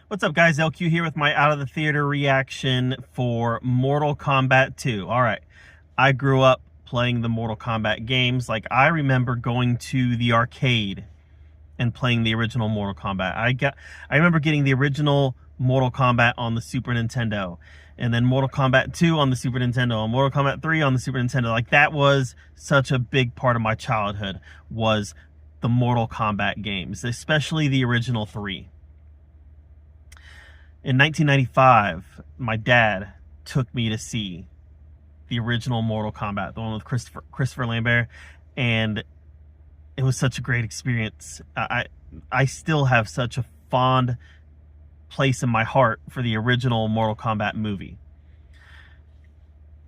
What's up, guys? LQ here with my out of the theater reaction for Mortal Kombat 2. All right, I grew up playing the Mortal Kombat games. Like, I remember going to the arcade and playing the original Mortal Kombat. I remember getting the original Mortal Kombat on the Super Nintendo, and then Mortal Kombat 2 on the Super Nintendo, and Mortal Kombat 3 on the Super Nintendo. Like, that was such a big part of my childhood, was the Mortal Kombat games, especially the original 3. In 1995, my dad took me to see the original Mortal Kombat, the one with Christopher Lambert, and it was such a great experience. I still have such a fond place in my heart for the original Mortal Kombat movie.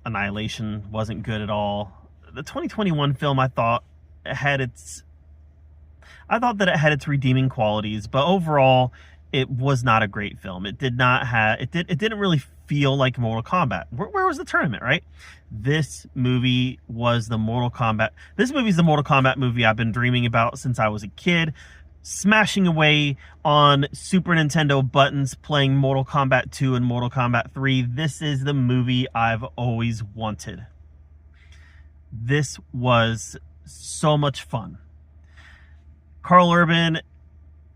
Annihilation wasn't good at all. The 2021 film, I thought that it had its redeeming qualities, but overall it was not a great film. It didn't really feel like Mortal Kombat. Where was the tournament, right? This movie is the Mortal Kombat movie I've been dreaming about since I was a kid, smashing away on Super Nintendo buttons, playing Mortal Kombat 2 and Mortal Kombat 3. This is the movie I've always wanted. This was so much fun. Karl Urban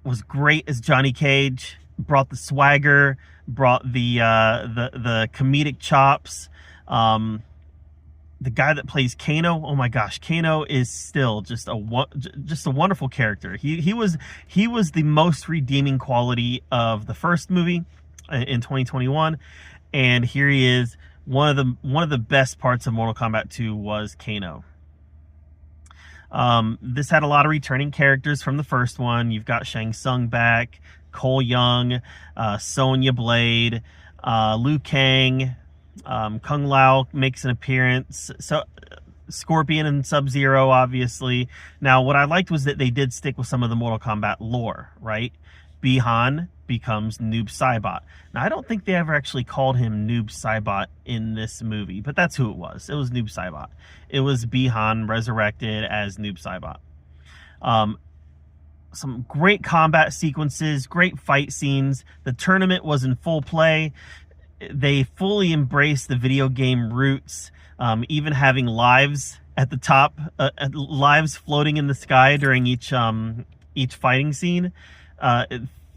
was great as Johnny Cage, brought the swagger, brought the comedic chops. The guy that plays Kano, oh my gosh, Kano is still just a wonderful character. He was the most redeeming quality of the first movie in 2021, and here he is. One of the best parts of Mortal Kombat 2 was Kano. This had a lot of returning characters from the first one. You've got Shang Tsung back, Cole Young, Sonya Blade, Liu Kang, Kung Lao makes an appearance. So Scorpion and Sub-Zero, obviously. Now, what I liked was that they did stick with some of the Mortal Kombat lore, right? Bi-Han becomes Noob Saibot. Now, I don't think they ever actually called him Noob Saibot in this movie, but that's who it was. It was Noob Saibot. It was Bi-Han resurrected as Noob Saibot. Some great combat sequences, great fight scenes. The tournament was in full play. They fully embraced the video game roots, even having lives at the top, lives floating in the sky during each fighting scene.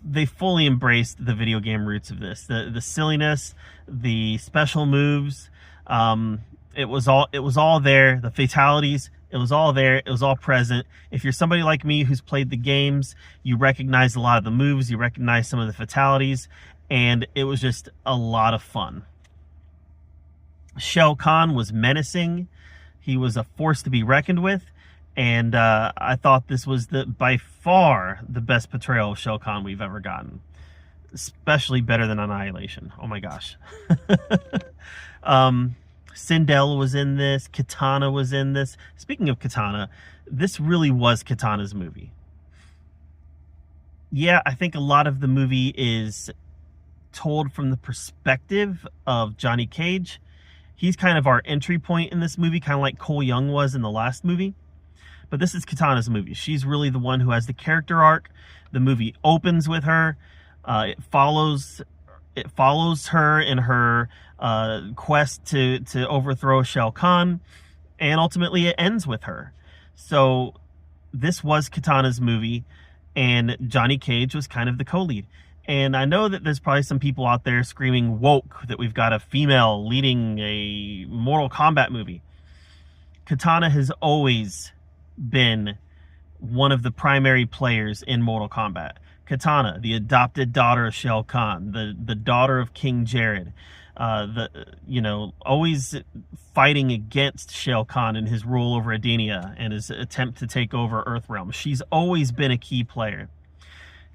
They fully embraced the video game roots of this. The silliness, the special moves, it was all there. The fatalities, it was all there. It was all present. If you're somebody like me who's played the games, you recognize a lot of the moves, you recognize some of the fatalities, and it was just a lot of fun. Shao Kahn was menacing. He was a force to be reckoned with. And I thought this was by far the best portrayal of Shao Kahn we've ever gotten. Especially better than Annihilation. Oh my gosh. Sindel was in this. Katana was in this. Speaking of Katana, this really was Katana's movie. Yeah, I think a lot of the movie is told from the perspective of Johnny Cage. He's kind of our entry point in this movie, kind of like Cole Young was in the last movie. But this is Katana's movie. She's really the one who has the character arc. The movie opens with her. It follows her in her quest to overthrow Shao Kahn, and ultimately it ends with her. So this was Katana's movie, and Johnny Cage was kind of the co-lead. And I know that there's probably some people out there screaming woke that we've got a female leading a Mortal Kombat movie. Katana has always been one of the primary players in Mortal Kombat. Katana, the adopted daughter of Shao Kahn, the daughter of King Jared, always fighting against Shao Kahn in his rule over Edenia and his attempt to take over Earthrealm. She's always been a key player.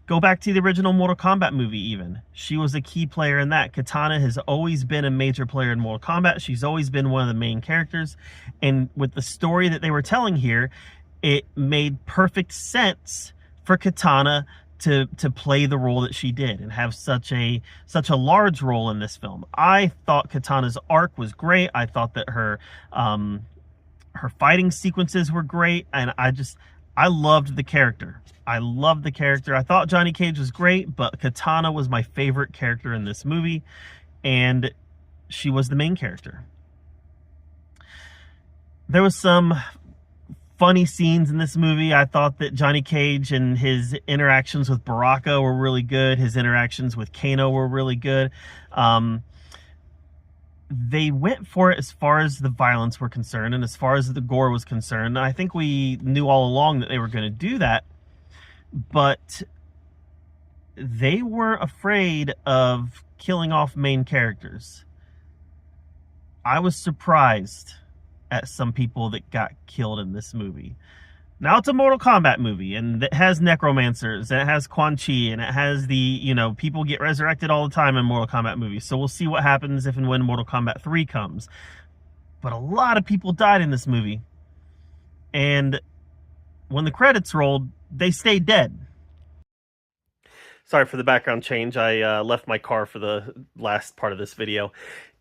Go back to the original Mortal Kombat movie even. She was a key player in that. Katana has always been a major player in Mortal Kombat. She's always been one of the main characters. And with the story that they were telling here, it made perfect sense for Katana to play the role that she did and have such a large role in this film. I thought Katana's arc was great. I thought that her fighting sequences were great. And I loved the character. I loved the character. I thought Johnny Cage was great, but Katana was my favorite character in this movie, and she was the main character. There was some funny scenes in this movie. I thought that Johnny Cage and his interactions with Baraka were really good. His interactions with Kano were really good. They went for it as far as the violence were concerned and as far as the gore was concerned. I think we knew all along that they were going to do that, but they weren't afraid of killing off main characters. I was surprised at some people that got killed in this movie. Now, it's a Mortal Kombat movie, and it has necromancers, and it has Quan Chi, and it has people get resurrected all the time in Mortal Kombat movies. So we'll see what happens if and when Mortal Kombat 3 comes. But a lot of people died in this movie. And when the credits rolled, they stayed dead. Sorry for the background change. I left my car for the last part of this video.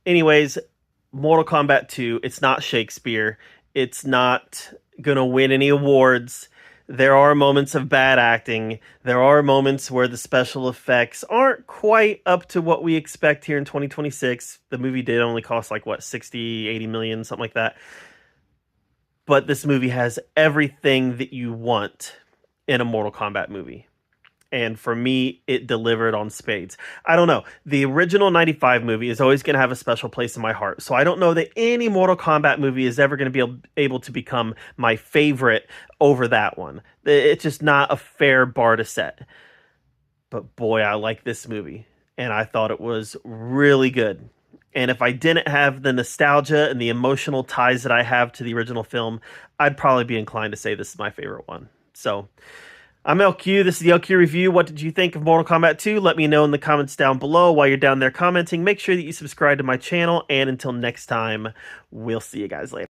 Anyways, Mortal Kombat 2, it's not Shakespeare. It's not gonna win any awards. There are moments of bad acting. There are moments where the special effects aren't quite up to what we expect here in 2026. The movie did only cost like, what, 60, 80 million, something like that. But this movie has everything that you want in a Mortal Kombat movie. And for me, it delivered on spades. I don't know. The original 95 movie is always going to have a special place in my heart. So I don't know that any Mortal Kombat movie is ever going to be able to become my favorite over that one. It's just not a fair bar to set. But boy, I like this movie. And I thought it was really good. And if I didn't have the nostalgia and the emotional ties that I have to the original film, I'd probably be inclined to say this is my favorite one. So I'm LQ. This is the LQ review. What did you think of Mortal Kombat 2? Let me know in the comments down below. While you're down there commenting, make sure that you subscribe to my channel. And until next time, we'll see you guys later.